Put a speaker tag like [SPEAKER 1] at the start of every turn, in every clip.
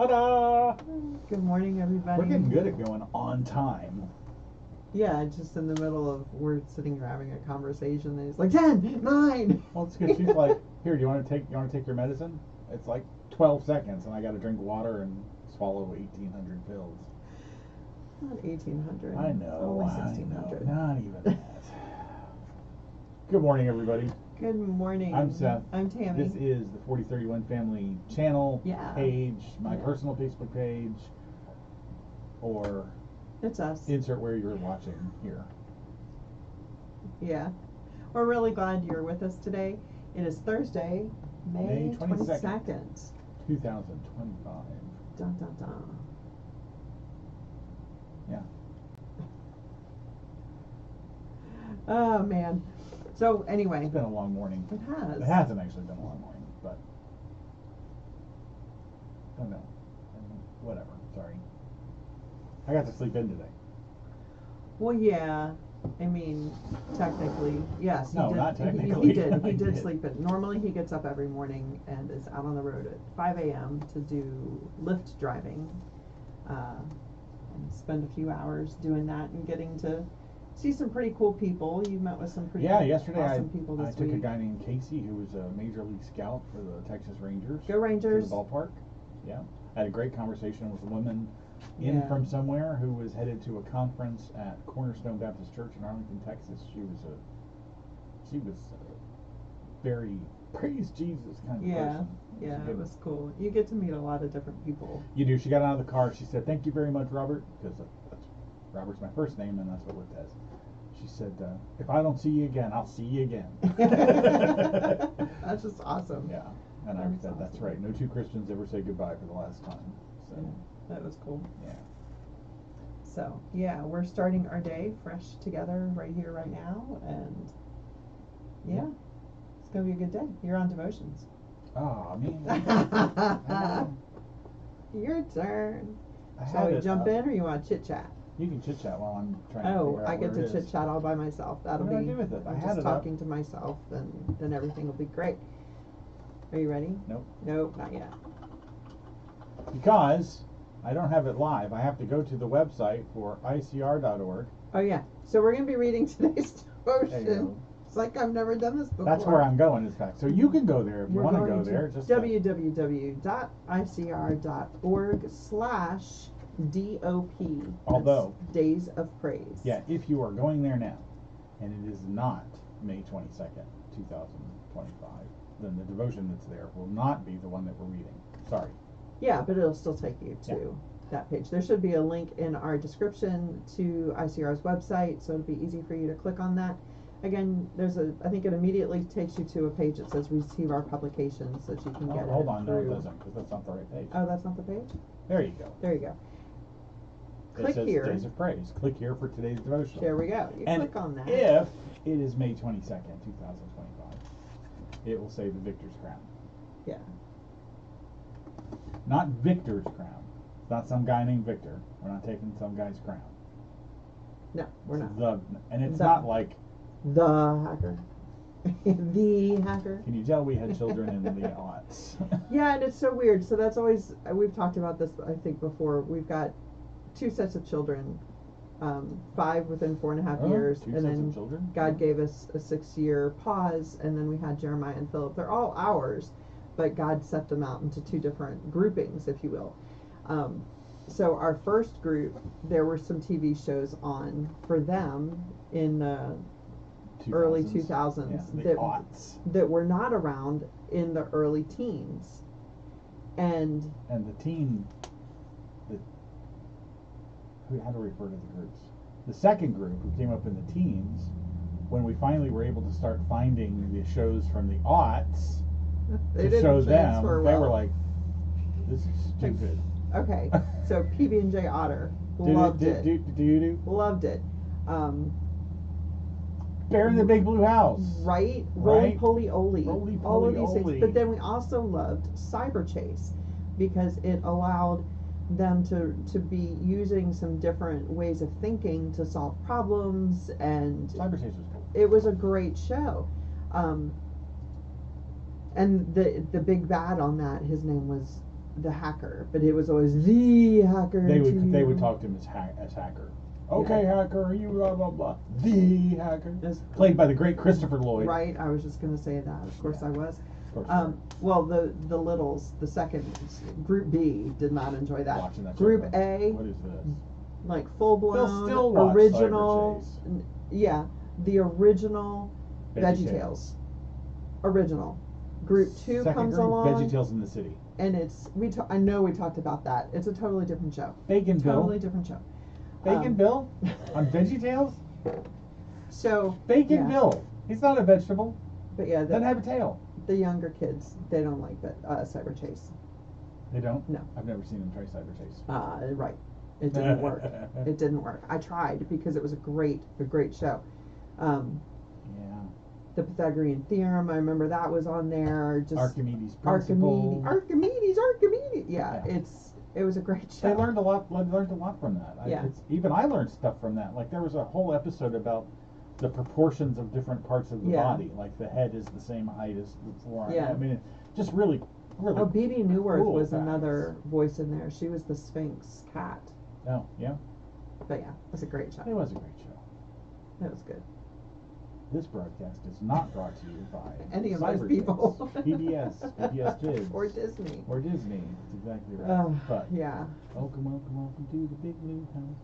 [SPEAKER 1] Ta-da!
[SPEAKER 2] Good morning, everybody.
[SPEAKER 1] We're getting good at going on time.
[SPEAKER 2] Yeah, just in the middle of, we're sitting here having a conversation, and it's like 10, 9.
[SPEAKER 1] Well, it's because she's like, here, do you want to take your medicine? It's like 12 seconds, and I got to drink water and swallow 1,800 pills.
[SPEAKER 2] Not 1,800.
[SPEAKER 1] I know.
[SPEAKER 2] Only
[SPEAKER 1] I
[SPEAKER 2] 1,600.
[SPEAKER 1] know, not even that. Good morning, everybody.
[SPEAKER 2] Good morning.
[SPEAKER 1] I'm Seth.
[SPEAKER 2] I'm Tammy.
[SPEAKER 1] This is the 4031 Family channel page, my personal Facebook page, or
[SPEAKER 2] it's us.
[SPEAKER 1] Insert where you're watching here.
[SPEAKER 2] Yeah. We're really glad you're with us today. It is Thursday, May 22nd.
[SPEAKER 1] 2025.
[SPEAKER 2] Dun, dun, dun.
[SPEAKER 1] Yeah.
[SPEAKER 2] Oh, man. So, anyway.
[SPEAKER 1] It's been a long morning.
[SPEAKER 2] It has.
[SPEAKER 1] It hasn't actually been a long morning, but I don't know. Whatever. Sorry. I got to sleep in today.
[SPEAKER 2] Well, yeah. I mean, technically, yes.
[SPEAKER 1] No,
[SPEAKER 2] he did.
[SPEAKER 1] not technically.
[SPEAKER 2] He did.
[SPEAKER 1] I
[SPEAKER 2] He did
[SPEAKER 1] did.
[SPEAKER 2] sleep in. Normally, he gets up every morning and is out on the road at 5 a.m. to do Lyft driving, and spend a few hours doing that and getting to see some pretty cool people. You met with some pretty
[SPEAKER 1] yesterday
[SPEAKER 2] awesome people this
[SPEAKER 1] I took
[SPEAKER 2] week.
[SPEAKER 1] a guy named Casey who was a Major League Scout for the Texas Rangers.
[SPEAKER 2] Go Rangers.
[SPEAKER 1] To the ballpark. Yeah. I had a great conversation with a woman from somewhere who was headed to a conference at Cornerstone Baptist Church in Arlington, Texas. She was a very praise Jesus kind of person.
[SPEAKER 2] Yeah, it was cool. You get to meet a lot of different people.
[SPEAKER 1] You do. She got out of the car. She said, "Thank you very much, Robert," because Robert's my first name, and that's what Lyft has. She said, "If I don't see you again, I'll see you again."
[SPEAKER 2] That's just awesome.
[SPEAKER 1] Yeah, and I said, awesome. That's right. No two Christians ever say goodbye for the last time. So
[SPEAKER 2] yeah, that was cool.
[SPEAKER 1] Yeah.
[SPEAKER 2] So yeah, we're starting our day fresh together right here, right now, and yeah. It's gonna be a good day. You're on devotions.
[SPEAKER 1] Oh man.
[SPEAKER 2] Your turn. Shall we jump in, or you want to chit chat?
[SPEAKER 1] You can chit chat while I'm trying to figure out
[SPEAKER 2] I get
[SPEAKER 1] where
[SPEAKER 2] to chit chat all by myself. That'll
[SPEAKER 1] what do I do with it?
[SPEAKER 2] I'm just talking to myself, and then everything will be great. Are you ready?
[SPEAKER 1] Nope.
[SPEAKER 2] Nope, not yet.
[SPEAKER 1] Because I don't have it live. I have to go to the website for icr.org.
[SPEAKER 2] Oh yeah. So we're gonna be reading today's devotion. It's like I've never done this before.
[SPEAKER 1] That's where I'm going, in fact. So you can go there if you want to go there. Just
[SPEAKER 2] www.icr.org/DOP.
[SPEAKER 1] Although
[SPEAKER 2] Days of Praise.
[SPEAKER 1] Yeah, if you are going there now, and it is not May 22nd, 2025, then the devotion that's there will not be the one that we're reading. Sorry.
[SPEAKER 2] Yeah, but it'll still take you to that page. There should be a link in our description to ICR's website, so it'll be easy for you to click on that. Again, I think it immediately takes you to a page that says receive our publications so that you can get it.
[SPEAKER 1] Hold on, no it doesn't, because that's not the right page.
[SPEAKER 2] Oh, that's not the page?
[SPEAKER 1] There you go.
[SPEAKER 2] There you go.
[SPEAKER 1] It says here. Days of Praise. Click here for today's devotion.
[SPEAKER 2] There we go. You click on that.
[SPEAKER 1] If it is May 22nd, 2025, it will say the Victor's Crown.
[SPEAKER 2] Yeah.
[SPEAKER 1] Not Victor's Crown. It's not some guy named Victor. We're not taking some guy's crown.
[SPEAKER 2] No, we're not.
[SPEAKER 1] And it's not like
[SPEAKER 2] the hacker. The hacker.
[SPEAKER 1] Can you tell we had children in the aughts?
[SPEAKER 2] Yeah, and it's so weird. So that's always, we've talked about this, I think, before. We've got 2 sets of children, 5 within 4.5 years, and then God gave us a 6-year pause, and then we had Jeremiah and Philip. They're all ours, but God set them out into 2 different groupings, if you will. So our first group, there were some TV shows on for them in the early 2000s that were not around in the early teens, and
[SPEAKER 1] the teen. How to refer to the groups? The second group, who came up in the teens, when we finally were able to start finding the shows from the aughts to show them, they were like, "This is stupid."
[SPEAKER 2] Okay, so PB&J Otter loved it. Loved it.
[SPEAKER 1] Bear in the Big Blue House.
[SPEAKER 2] Right? Roly-Poly-Oly. All of these things. But then we also loved Cyber Chase because it allowed them to be using some different ways of thinking to solve problems, and
[SPEAKER 1] Cyber Chase was cool.
[SPEAKER 2] It was a great show. And the big bad on that, his name was the hacker, but it was always the hacker.
[SPEAKER 1] They would talk to him as hacker. Okay, yeah. Hacker, you blah blah blah. The hacker. Played by the great Christopher Lloyd.
[SPEAKER 2] Right, I was just going to say that. Of course, yeah. I was.
[SPEAKER 1] Of course.
[SPEAKER 2] Well, the littles, the second group B did not enjoy that.
[SPEAKER 1] Watching that
[SPEAKER 2] group
[SPEAKER 1] show,
[SPEAKER 2] A,
[SPEAKER 1] what is this?
[SPEAKER 2] Like full blown original. Yeah, the original VeggieTales. Original. Group 2
[SPEAKER 1] second
[SPEAKER 2] comes
[SPEAKER 1] group,
[SPEAKER 2] along.
[SPEAKER 1] VeggieTales in the City.
[SPEAKER 2] And it's I know we talked about that. It's a totally different show.
[SPEAKER 1] Bacon Bill.
[SPEAKER 2] Totally different show.
[SPEAKER 1] Bacon Bill on VeggieTales.
[SPEAKER 2] So
[SPEAKER 1] Bacon Bill. He's not a vegetable.
[SPEAKER 2] But yeah,
[SPEAKER 1] doesn't have a tail.
[SPEAKER 2] The younger kids, they don't like Cyber Chase.
[SPEAKER 1] They don't?
[SPEAKER 2] No.
[SPEAKER 1] I've never seen them try Cyber Chase.
[SPEAKER 2] Right. It didn't work. It didn't work. I tried because it was a great show.
[SPEAKER 1] Yeah.
[SPEAKER 2] The Pythagorean Theorem, I remember that was on there. Just
[SPEAKER 1] Archimedes Principle.
[SPEAKER 2] Archimedes. Yeah, it was a great show.
[SPEAKER 1] They learned a lot from that.
[SPEAKER 2] Yeah.
[SPEAKER 1] Even I learned stuff from that. Like there was a whole episode about the proportions of different parts of the body. Like the head is the same height as the floor.
[SPEAKER 2] Yeah.
[SPEAKER 1] I mean, just really.
[SPEAKER 2] Oh, Bebe Neuwirth
[SPEAKER 1] cool
[SPEAKER 2] was
[SPEAKER 1] facts.
[SPEAKER 2] another voice in there. She was the Sphinx cat.
[SPEAKER 1] Oh, yeah.
[SPEAKER 2] But yeah, it was a great show.
[SPEAKER 1] It was a great show.
[SPEAKER 2] It was good.
[SPEAKER 1] This broadcast is not brought to you by
[SPEAKER 2] any of those people.
[SPEAKER 1] PBS Kids.
[SPEAKER 2] Or Disney.
[SPEAKER 1] That's exactly right. But
[SPEAKER 2] yeah.
[SPEAKER 1] Welcome to the big blue house.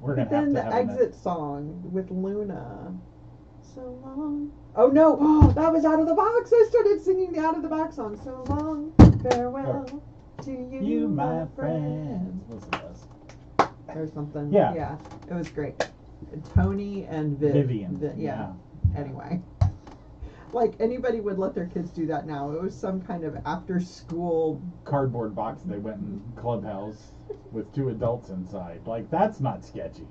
[SPEAKER 1] We're gonna
[SPEAKER 2] then
[SPEAKER 1] have to
[SPEAKER 2] the
[SPEAKER 1] have
[SPEAKER 2] exit song with Luna. So long. Oh no! Oh, that was Out of the Box. I started singing the Out of the Box song. So long, farewell to you, my friends.
[SPEAKER 1] Listen to us.
[SPEAKER 2] Or something.
[SPEAKER 1] Yeah.
[SPEAKER 2] Yeah. It was great. Tony and
[SPEAKER 1] Vivian.
[SPEAKER 2] Yeah. Anyway. Like anybody would let their kids do that now. It was some kind of after school
[SPEAKER 1] cardboard box they went in Clubhouse with 2 adults inside. Like that's not sketchy.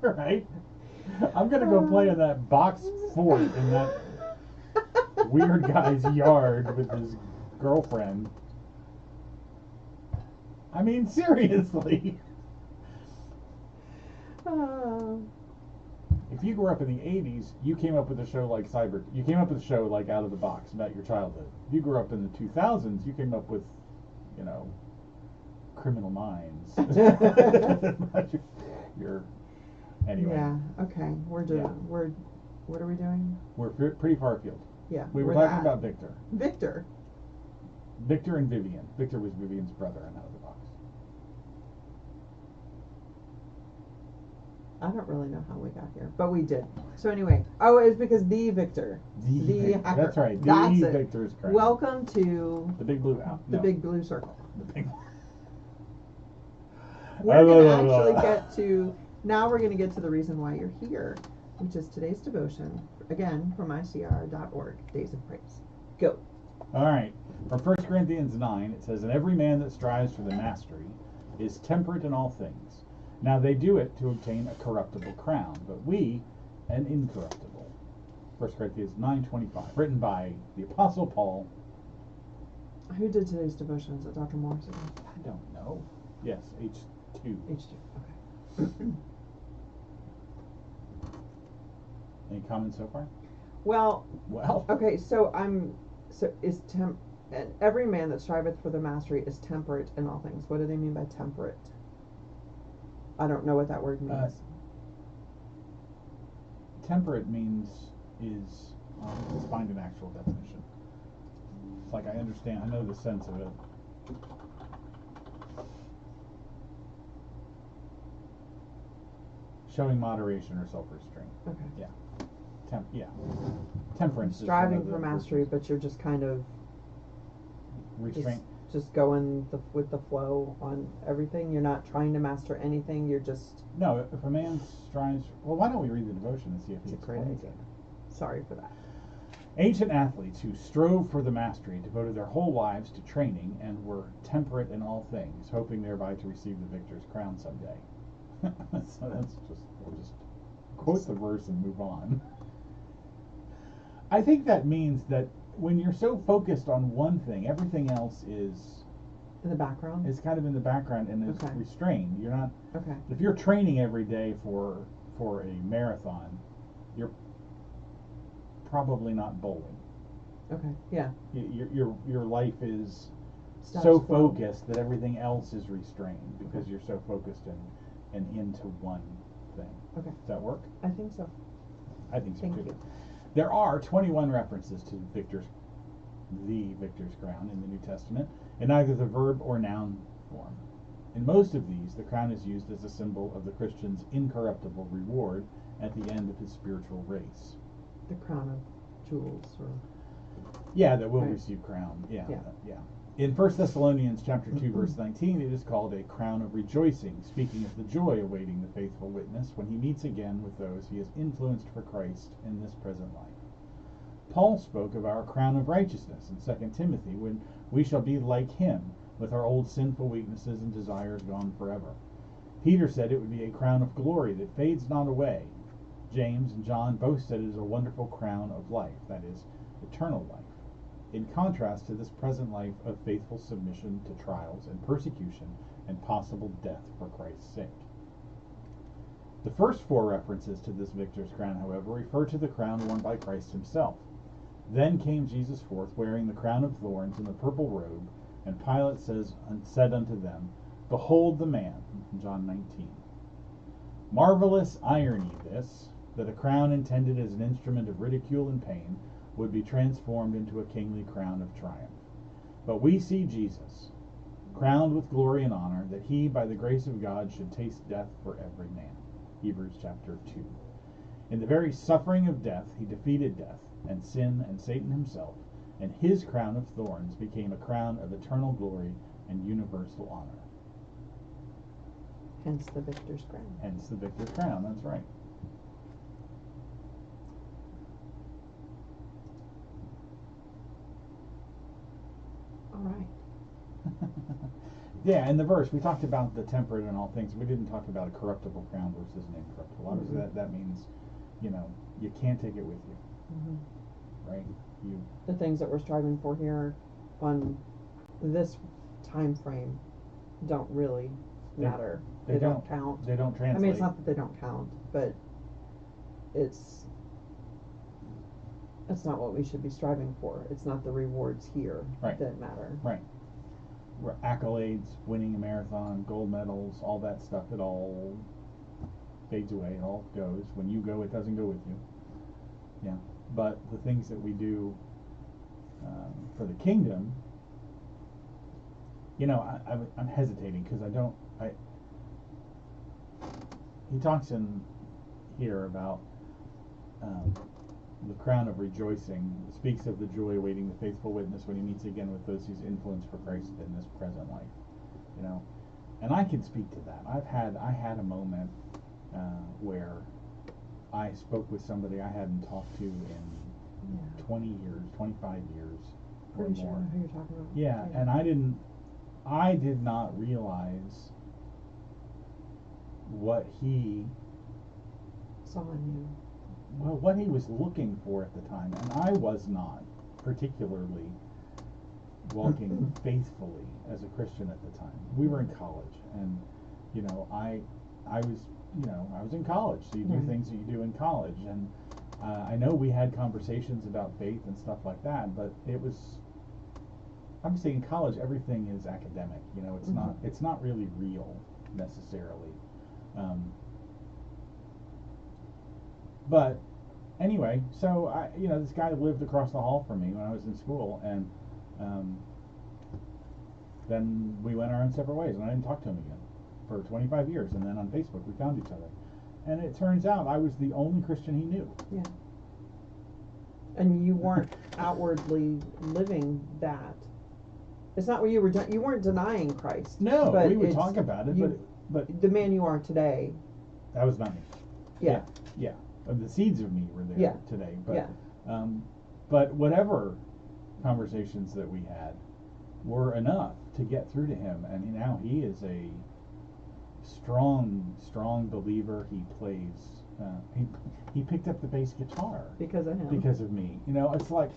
[SPEAKER 1] Right? I'm gonna go play in that box fort in that weird guy's yard with his girlfriend. I mean, seriously. If you grew up in the 80s, you came up with a show like You came up with a show like Out of the Box about your childhood. If you grew up in the 2000s, you came up with, Criminal Minds. Anyway.
[SPEAKER 2] Yeah. Okay. What are we doing?
[SPEAKER 1] We're pretty far afield.
[SPEAKER 2] Yeah.
[SPEAKER 1] We were talking about Victor. Victor and Vivian. Victor was Vivian's brother in Out of the Box.
[SPEAKER 2] I don't really know how we got here, but we did. So anyway, it was because the Victor. The hacker.
[SPEAKER 1] That's right.
[SPEAKER 2] That's
[SPEAKER 1] the
[SPEAKER 2] it.
[SPEAKER 1] Victor's crown.
[SPEAKER 2] Welcome to
[SPEAKER 1] the Big Blue House.
[SPEAKER 2] The Big Blue Circle.
[SPEAKER 1] The big.
[SPEAKER 2] We're going to actually get to. Now we're going to get to the reason why you're here, which is today's devotion. Again, from ICR.org, Days of Praise. Go.
[SPEAKER 1] All right. From 1 Corinthians 9, it says, "And every man that strives for the mastery is temperate in all things. Now they do it to obtain a corruptible crown, but we an incorruptible." 1 Corinthians 9:25, written by the Apostle Paul.
[SPEAKER 2] Who did today's devotion? Is it Dr. Morrison?
[SPEAKER 1] I don't know. Yes, H2.
[SPEAKER 2] Okay.
[SPEAKER 1] Any comments so far?
[SPEAKER 2] Well. Okay, and every man that striveth for the mastery is temperate in all things. What do they mean by temperate? I don't know what that word means.
[SPEAKER 1] Temperate is let's find an actual definition. It's like I know the sense of it. Showing moderation or self-restraint.
[SPEAKER 2] Okay.
[SPEAKER 1] Yeah. Temperance.
[SPEAKER 2] Striving for mastery, but you're just kind of
[SPEAKER 1] restraint.
[SPEAKER 2] Just going with the flow on everything. You're not trying to master anything. You're just.
[SPEAKER 1] No, if a man strives. Well, why don't we read the devotion and see if he explains it?
[SPEAKER 2] Sorry for that.
[SPEAKER 1] Ancient athletes who strove for the mastery devoted their whole lives to training and were temperate in all things, hoping thereby to receive the victor's crown someday. So we'll just quote the verse and move on. I think that means that when you're so focused on one thing, everything else is
[SPEAKER 2] in the background.
[SPEAKER 1] It's kind of in the background and is restrained. You're not.
[SPEAKER 2] Okay.
[SPEAKER 1] If you're training every day for a marathon, you're probably not bowling.
[SPEAKER 2] Okay. Yeah.
[SPEAKER 1] Your life is
[SPEAKER 2] Status
[SPEAKER 1] so
[SPEAKER 2] quo.
[SPEAKER 1] focused that everything else is restrained because you're so focused and into one thing.
[SPEAKER 2] Okay.
[SPEAKER 1] Does that work?
[SPEAKER 2] I think so.
[SPEAKER 1] I think so
[SPEAKER 2] Thank
[SPEAKER 1] too.
[SPEAKER 2] you.
[SPEAKER 1] There are 21 references to the victor's crown in the New Testament in either the verb or noun form. In most of these, the crown is used as a symbol of the Christian's incorruptible reward at the end of his spiritual race.
[SPEAKER 2] The crown of jewels, or
[SPEAKER 1] yeah, that will
[SPEAKER 2] right.
[SPEAKER 1] receive crown. Yeah. In 1 Thessalonians chapter 2, verse 19, it is called a crown of rejoicing, speaking of the joy awaiting the faithful witness when he meets again with those he has influenced for Christ in this present life. Paul spoke of our crown of righteousness in 2 Timothy, when we shall be like him, with our old sinful weaknesses and desires gone forever. Peter said it would be a crown of glory that fades not away. James and John both said it is a wonderful crown of life, that is, eternal life, in contrast to this present life of faithful submission to trials and persecution and possible death for Christ's sake. The first four references to this victor's crown, however, refer to the crown worn by Christ himself. Then came Jesus forth, wearing the crown of thorns and the purple robe, and Pilate said unto them, Behold the man, John 19. Marvelous irony this, that a crown intended as an instrument of ridicule and pain would be transformed into a kingly crown of triumph. But we see Jesus, crowned with glory and honor, that he, by the grace of God, should taste death for every man. Hebrews chapter 2. In the very suffering of death, he defeated death, and sin, and Satan himself, and his crown of thorns became a crown of eternal glory and universal honor.
[SPEAKER 2] Hence the victor's crown.
[SPEAKER 1] Hence the victor's crown, that's right.
[SPEAKER 2] All right.
[SPEAKER 1] Yeah, in the verse, we talked about the temperate and all things. We didn't talk about a corruptible crown versus an incorruptible. Obviously, that means, you can't take it with you. Right?
[SPEAKER 2] The things that we're striving for here on this time frame don't really matter. They don't count.
[SPEAKER 1] They don't translate.
[SPEAKER 2] I mean, it's not that they don't count, but it's not what we should be striving for. It's not the rewards here that matter.
[SPEAKER 1] Right. Accolades, winning a marathon, gold medals, all that stuff, it all fades away. It all goes. When you go, it doesn't go with you. Yeah. But the things that we do for the kingdom, I'm hesitating because he talks in here about the crown of rejoicing, speaks of the joy awaiting the faithful witness when he meets again with those he's influenced for Christ in this present life. And I can speak to that. I had a moment where I spoke with somebody I hadn't talked to in 20 years, 25 years or
[SPEAKER 2] Pretty
[SPEAKER 1] more.
[SPEAKER 2] sure I know who you're talking about.
[SPEAKER 1] Yeah, and I did not realize what he
[SPEAKER 2] saw in you.
[SPEAKER 1] Well, what he was looking for at the time, and I was not particularly walking faithfully as a Christian at the time. We were in college, and I was in college, so you do things that you do in college, and I know we had conversations about faith and stuff like that, but it was obviously in college everything is academic. It's not really real necessarily. But anyway, so this guy lived across the hall from me when I was in school, and then we went our own separate ways, and I didn't talk to him again for 25 years. And then on Facebook we found each other, and it turns out I was the only Christian he knew.
[SPEAKER 2] Yeah. And you weren't outwardly living that. It's not what you were. You weren't denying Christ.
[SPEAKER 1] No, but we would talk about it, but
[SPEAKER 2] the man you are today.
[SPEAKER 1] That was not me.
[SPEAKER 2] Yeah.
[SPEAKER 1] The seeds of me were there today, but whatever conversations that we had were enough to get through to him, and now he is a strong believer. He plays. He picked up the bass guitar
[SPEAKER 2] because of him.
[SPEAKER 1] Because of me. It's like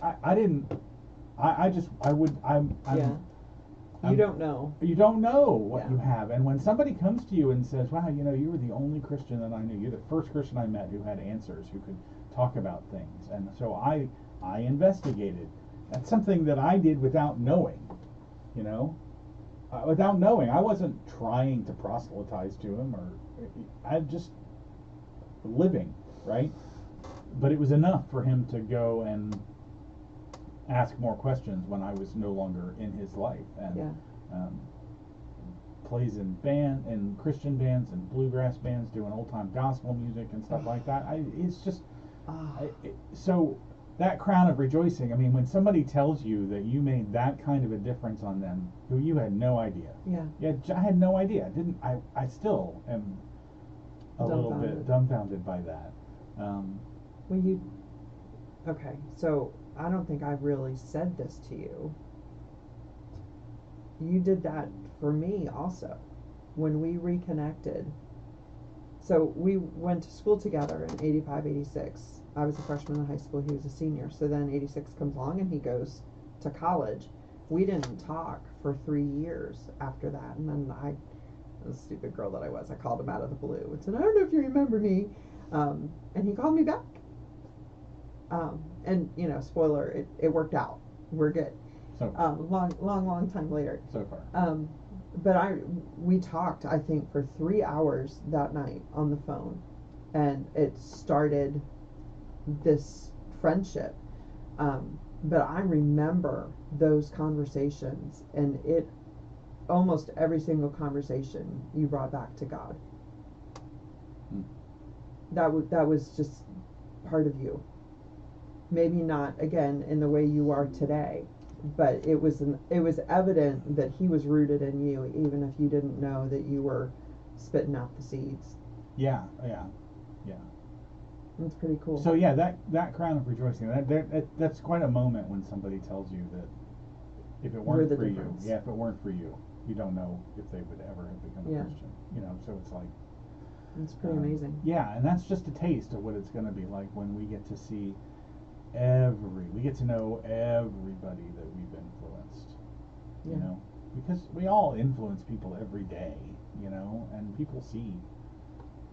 [SPEAKER 2] you don't know.
[SPEAKER 1] You don't know what you have. And when somebody comes to you and says, wow, you were the only Christian that I knew. You're the first Christian I met who had answers, who could talk about things. And so I investigated That's something that I did without knowing, you know, without knowing. I wasn't trying to proselytize to him, or I just living, right? But it was enough for him to go and ask more questions when I was no longer in his life, and plays in Christian bands and bluegrass bands, doing old time gospel music and stuff like that. It's just so that crown of rejoicing. I mean, when somebody tells you that you made that kind of a difference on them, who you had no idea. Yeah, I had no idea. I still am a little bit dumbfounded by that.
[SPEAKER 2] Okay, so I don't think I've really said this to you. You did that for me also when we reconnected. So we went to school together in 85, 86. I was a freshman in high school, he was a senior. So then 86 comes along and he goes to college. We didn't talk for 3 years after that. And then the stupid girl that I was, I called him out of the blue and said, I don't know if you remember me. And he called me back. And, you know, spoiler, it worked out. We're good.
[SPEAKER 1] So
[SPEAKER 2] long time later.
[SPEAKER 1] So far.
[SPEAKER 2] But we talked, I think, for 3 hours that night on the phone, and it started this friendship. But I remember those conversations, and almost every single conversation you brought back to God. That was just part of you. Maybe not, again, in the way you are today, but it was evident that he was rooted in you, even if you didn't know that you were spitting out the seeds.
[SPEAKER 1] Yeah.
[SPEAKER 2] It's pretty cool.
[SPEAKER 1] So yeah, that crown of rejoicing, that's quite a moment when somebody tells you that if it weren't for
[SPEAKER 2] difference.
[SPEAKER 1] you, if it weren't for you, you don't know if they would ever have become a Christian. You know, so it's like,
[SPEAKER 2] it's pretty amazing.
[SPEAKER 1] Yeah, and that's just a taste of what it's going to be like when we get to see we get to know everybody that we've influenced. You know, because we all influence people every day, you know, and people see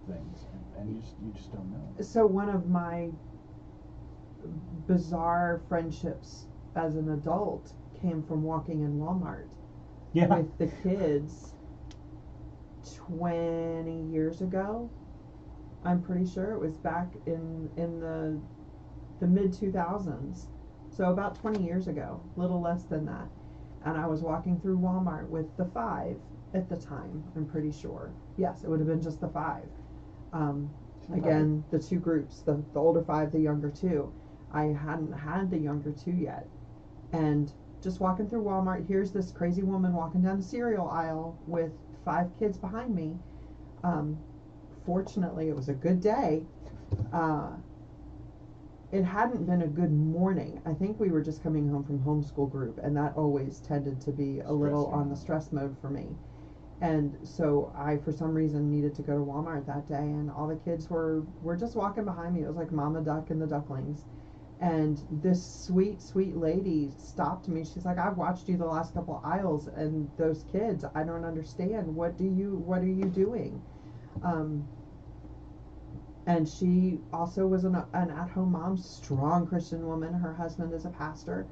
[SPEAKER 1] things, and you just don't know.
[SPEAKER 2] So one of my bizarre friendships as an adult came from walking in Walmart with the kids 20 years ago. I'm pretty sure it was back in the mid 2000s, so about 20 years ago, little less than that. And I was walking through Walmart with the 5 at the time, I'm pretty sure. Yes, it would have been just the 5. Again, the 2 groups, the older 5, the younger 2. I hadn't had the younger 2 yet. And just walking through Walmart, here's this crazy woman walking down the cereal aisle with 5 kids behind me. Fortunately, it was a good day. It hadn't been a good morning. I think we were just coming home from homeschool group, and that always tended to be a little on the stress mode for me. And so I, for some reason, needed to go to Walmart that day, and all the kids were just walking behind me. It was like Mama Duck and the Ducklings. And this sweet, sweet lady stopped me. She's like, I've watched you the last couple aisles, and those kids, I don't understand. What are you doing? And she also was an at-home mom, strong Christian woman. Her husband is a pastor.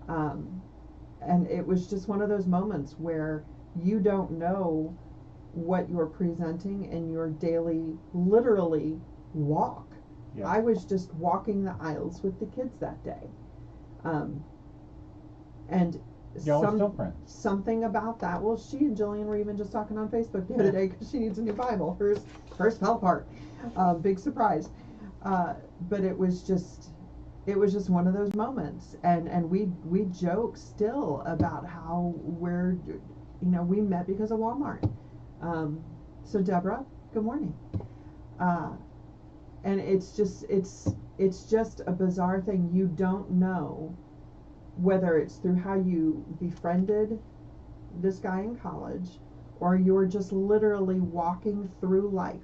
[SPEAKER 2] And it was just one of those moments where you don't know what you're presenting in your daily, literally, walk. Yeah. I was just walking the aisles with the kids that day. And something about that. Well, she and Jillian were even just talking on Facebook the other day because she needs a new Bible. Hers fell apart. Big surprise. But it was just one of those moments, and we joke still about how we met because of Walmart. So Deborah, good morning. And it's just a bizarre thing. You don't know whether it's through how you befriended this guy in college, or you're just literally walking through life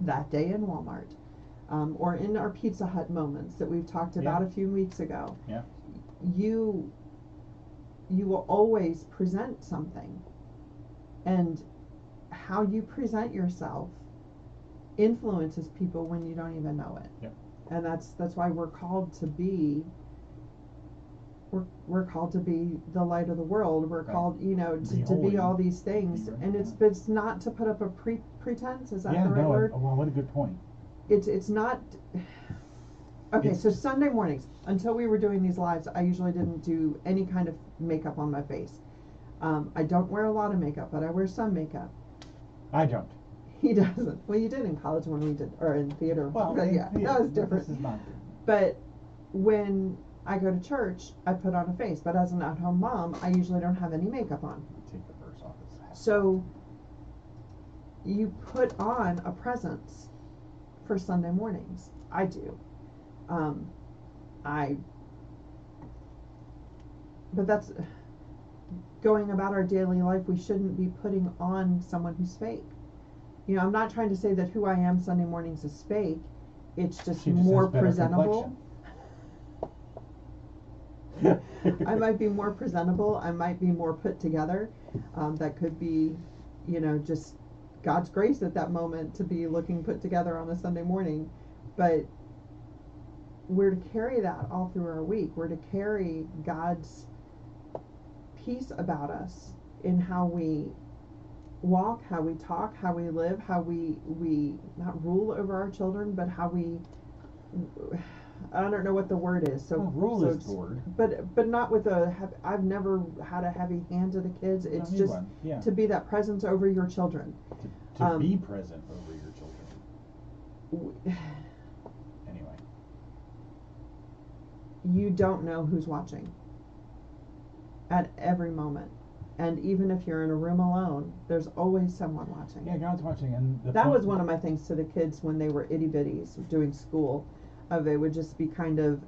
[SPEAKER 2] that day in Walmart, or in our Pizza Hut moments that we've talked about a few weeks ago.
[SPEAKER 1] Yeah.
[SPEAKER 2] You will always present something, and how you present yourself influences people when you don't even know it.
[SPEAKER 1] Yep.
[SPEAKER 2] And that's why we're called to be we're called to be the light of the world. We're called, you know, to be all these things, and it's not to put up a pretense. Is that the right word?
[SPEAKER 1] Well, what a good point.
[SPEAKER 2] It's not. Okay, so Sunday mornings, until we were doing these lives, I usually didn't do any kind of makeup on my face. I don't wear a lot of makeup, but I wear some makeup.
[SPEAKER 1] I don't.
[SPEAKER 2] He doesn't. Well, you did in college when we did, or in theater.
[SPEAKER 1] Well,
[SPEAKER 2] but yeah, that was different.
[SPEAKER 1] This is not.
[SPEAKER 2] But when I go to church, I put on a face. But as an at-home mom, I usually don't have any makeup on.
[SPEAKER 1] Take the verse off.
[SPEAKER 2] So you put on a presence for Sunday mornings. I do. But that's going about our daily life. We shouldn't be putting on someone who's fake. You know, I'm not trying to say that who I am Sunday mornings is fake. It's just more presentable. I might be more presentable. I might be more put together. That could be, you know, just God's grace at that moment to be looking put together on a Sunday morning. But we're to carry that all through our week. We're to carry God's peace about us in how we walk, how we talk, how we live, how we not rule over our children, but how we, I don't know what the word is. So
[SPEAKER 1] rule is the word.
[SPEAKER 2] But not with I've never had a heavy hand to the kids. It's just to be that presence over your children.
[SPEAKER 1] To be present over your children. Anyway.
[SPEAKER 2] You don't know who's watching at every moment. And even if you're in a room alone, there's always someone watching.
[SPEAKER 1] Yeah, God's watching. And
[SPEAKER 2] that was one of my things to the kids when they were itty bitties doing school. They would just be kind of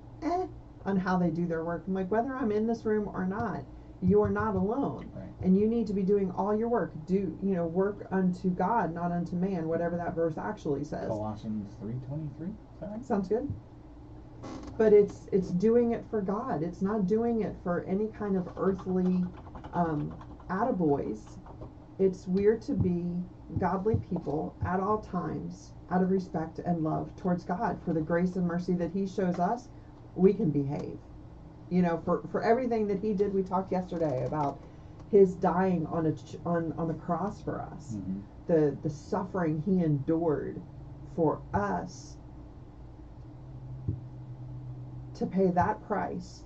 [SPEAKER 2] on how they do their work. I'm like, whether I'm in this room or not, you are not alone.
[SPEAKER 1] Right.
[SPEAKER 2] And you need to be doing all your work. Work unto God, not unto man, whatever that verse actually says.
[SPEAKER 1] Colossians 3:23. Right?
[SPEAKER 2] Sounds good. But it's doing it for God. It's not doing it for any kind of earthly attaboys. We're to be godly people at all times, out of respect and love towards God. For the grace and mercy that He shows us, we can behave. You know, for everything that He did. We talked yesterday about His dying on the cross for us. Mm-hmm. The suffering He endured for us. To pay that price,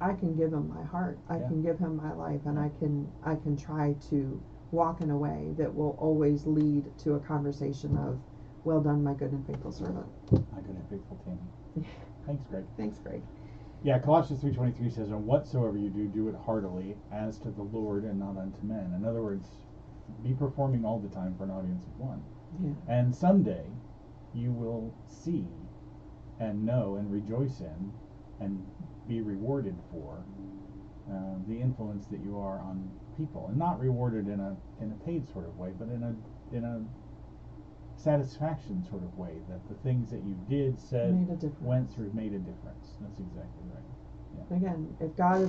[SPEAKER 2] I can give Him my heart. I can give Him my life, and I can try to walk in a way that will always lead to a conversation of, "Well done, my good and faithful servant."
[SPEAKER 1] My good and faithful Tammy. Thanks, Greg.
[SPEAKER 2] Thanks, Greg.
[SPEAKER 1] Yeah, Colossians 3:23 says, "And whatsoever you do, do it heartily, as to the Lord and not unto men." In other words, be performing all the time for an audience of one.
[SPEAKER 2] Yeah.
[SPEAKER 1] And someday, you will see and know and rejoice in and be rewarded for the influence that you are on people, and not rewarded in a paid sort of way, but in a satisfaction sort of way, that the things that you did, said, went through made a difference. That's exactly right. Yeah.
[SPEAKER 2] Again, if God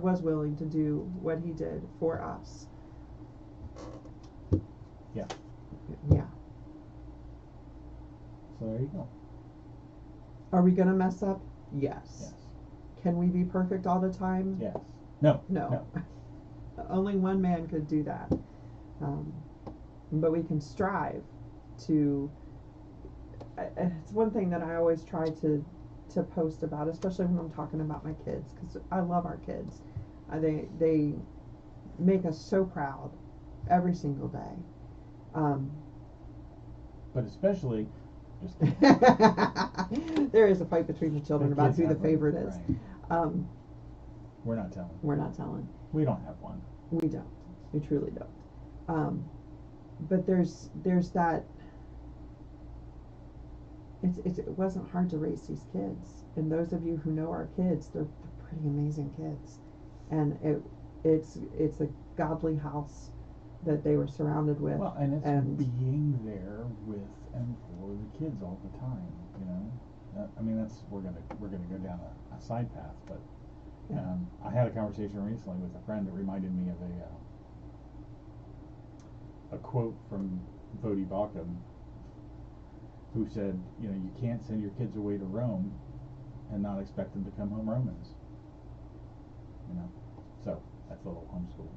[SPEAKER 2] was willing to do what He did for us.
[SPEAKER 1] Yeah.
[SPEAKER 2] Yeah.
[SPEAKER 1] So there you go.
[SPEAKER 2] Are we going to mess up? Yes.
[SPEAKER 1] Yes.
[SPEAKER 2] Can we be perfect all the time?
[SPEAKER 1] Yes. No.
[SPEAKER 2] Only one man could do that. But we can strive to. It's one thing that I always try to post about, especially when I'm talking about my kids, because I love our kids. They make us so proud every single day.
[SPEAKER 1] But especially.
[SPEAKER 2] There is a fight between the children about who the favorite is.
[SPEAKER 1] Right. We're not telling. We don't have one.
[SPEAKER 2] We don't. We truly don't. But there's that. It wasn't hard to raise these kids, and those of you who know our kids, they're pretty amazing kids, and it's a godly house that they were surrounded with.
[SPEAKER 1] Well, and it's being there with and for the kids all the time, you know. I mean, we're gonna go down a side path, but I had a conversation recently with a friend that reminded me of a quote from Vodi Bakum, who said, you know, you can't send your kids away to Rome and not expect them to come home Romans. You know, so that's a little homeschool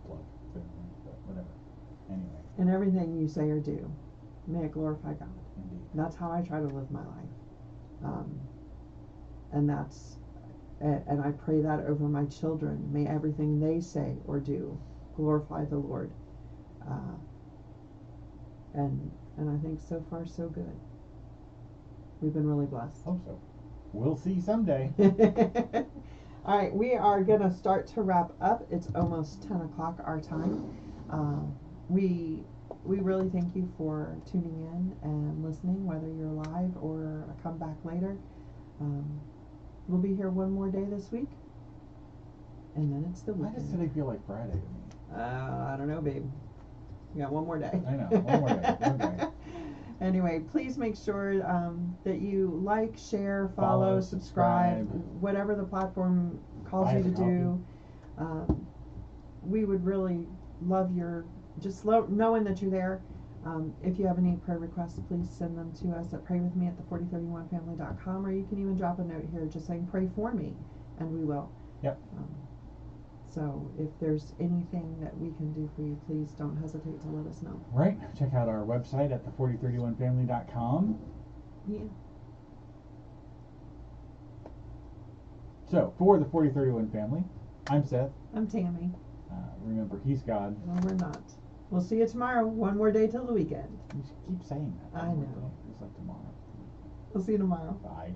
[SPEAKER 1] plug, but whatever. Anyway.
[SPEAKER 2] And everything you say or do, may it glorify God.
[SPEAKER 1] Indeed.
[SPEAKER 2] That's how I try to live my life, and I pray that over my children. May everything they say or do glorify the Lord. And I think so far so good. We've been really blessed.
[SPEAKER 1] Hope so. We'll see someday.
[SPEAKER 2] All right, we are going to start to wrap up. It's almost 10 o'clock our time. We really thank you for tuning in and listening, whether you're live or come back later. We'll be here one more day this week, and then it's the weekend.
[SPEAKER 1] Why does today feel like Friday to me?
[SPEAKER 2] I don't know, babe. We got one more day.
[SPEAKER 1] I know, one more day. Okay.
[SPEAKER 2] Anyway, please make sure that you like, share, follow, subscribe, whatever the platform calls you to do. We would really love your, knowing that you're there. If you have any prayer requests, please send them to us at praywithme@the4031family.com, or you can even drop a note here just saying pray for me, and we will.
[SPEAKER 1] Yep.
[SPEAKER 2] So if there's anything that we can do for you, please don't hesitate to let us know.
[SPEAKER 1] Right. Check out our website at the4031family.com.
[SPEAKER 2] Yeah.
[SPEAKER 1] So, for the 4031 family, I'm Seth.
[SPEAKER 2] I'm Tammy.
[SPEAKER 1] Remember, he's God.
[SPEAKER 2] No, we're not. We'll see you tomorrow. One more day till the weekend.
[SPEAKER 1] You should keep saying that.
[SPEAKER 2] I know.
[SPEAKER 1] It's like tomorrow.
[SPEAKER 2] We'll see you tomorrow.
[SPEAKER 1] Bye.